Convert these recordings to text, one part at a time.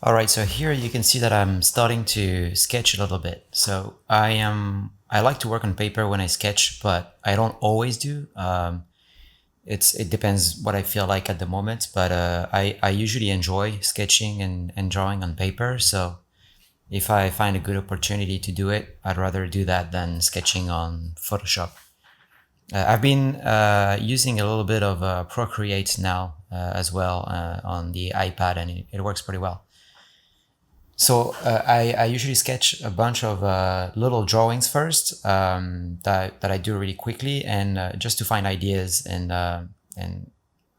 All right, so here you can see that I'm starting to sketch a little bit. So I like to work on paper when I sketch, but I don't always do. It depends what I feel like at the moment, but I usually enjoy sketching and drawing on paper. So if I find a good opportunity to do it, I'd rather do that than sketching on Photoshop. I've been using a little bit of Procreate now as well on the iPad, and it works pretty well. So I usually sketch a bunch of little drawings first that I do really quickly, and just to find ideas and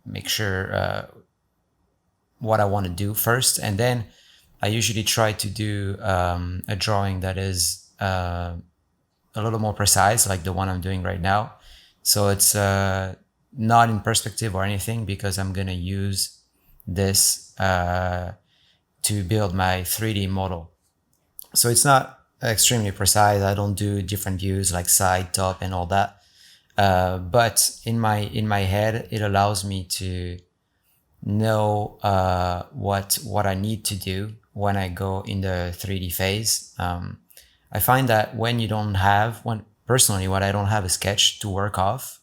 make sure what I want to do first, and then I usually try to do a drawing that is a little more precise, like the one I'm doing right now. So it's not in perspective or anything because I'm gonna use this to build my 3D model. So it's not extremely precise. I don't do different views like side, top, and all that. But in my head, it allows me to know what I need to do when I go in the 3D phase. I find that when personally when I don't have a sketch to work off,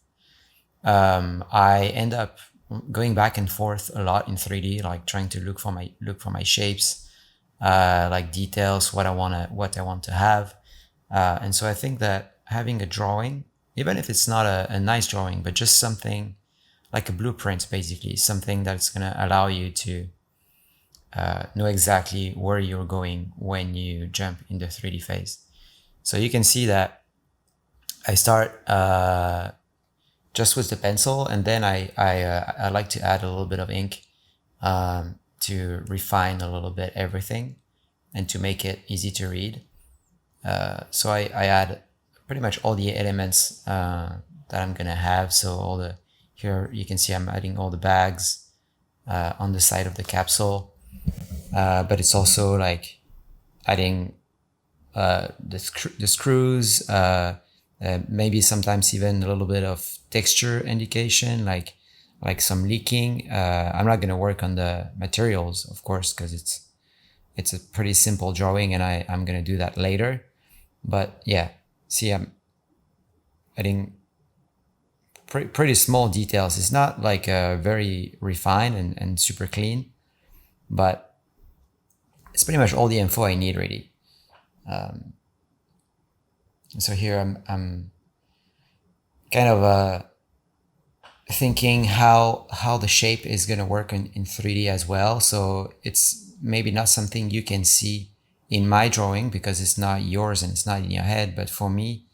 I end up going back and forth a lot in 3D, like trying to look for my shapes, like details, what I want to have, and so I think that having a drawing, even if it's not a nice drawing, but just something like a blueprint, basically something that's gonna allow you to know exactly where you're going when you jump in the 3D phase. So you can see that I start just with the pencil, and then I like to add a little bit of ink to refine a little bit everything and to make it easy to read. So I add pretty much all the elements that I'm gonna have. So here you can see I'm adding all the bags on the side of the capsule, but it's also like adding the screws, maybe sometimes even a little bit of texture indication, like some leaking. I'm not going to work on the materials, of course, because it's a pretty simple drawing, and I'm going to do that later. But yeah, see, I'm adding pretty small details. It's not like very refined and super clean, but it's pretty much all the info I need, really. So here I'm kind of thinking how the shape is going to work in 3D as well. So it's maybe not something you can see in my drawing because it's not yours and it's not in your head. But for me,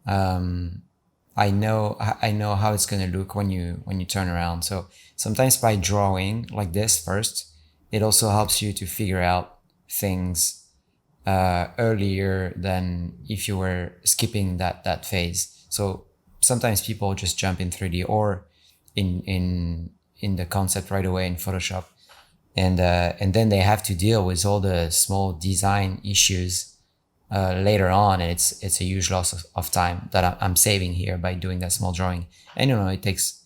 I know how it's going to look when you turn around. So sometimes by drawing like this first, it also helps you to figure out things earlier than if you were skipping that phase. So sometimes people just jump in 3D or in the concept right away in Photoshop, and then they have to deal with all the small design issues later on, and it's a huge loss of time that I'm saving here by doing that small drawing. And it takes,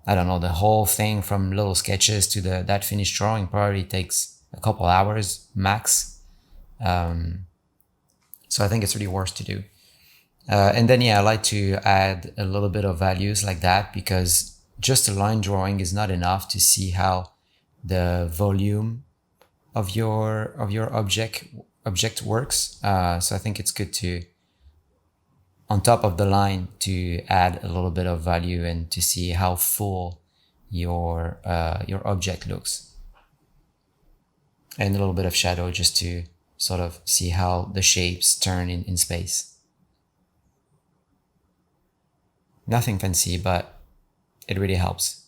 I don't know, the whole thing from little sketches to that finished drawing probably takes a couple hours max. So I think it's really worth to do. And then, yeah, I like to add a little bit of values like that because just a line drawing is not enough to see how the volume of your object works. So I think it's good to, on top of the line, to add a little bit of value and to see how full your object looks, and a little bit of shadow just to sort of see how the shapes turn in space. Nothing fancy, but it really helps.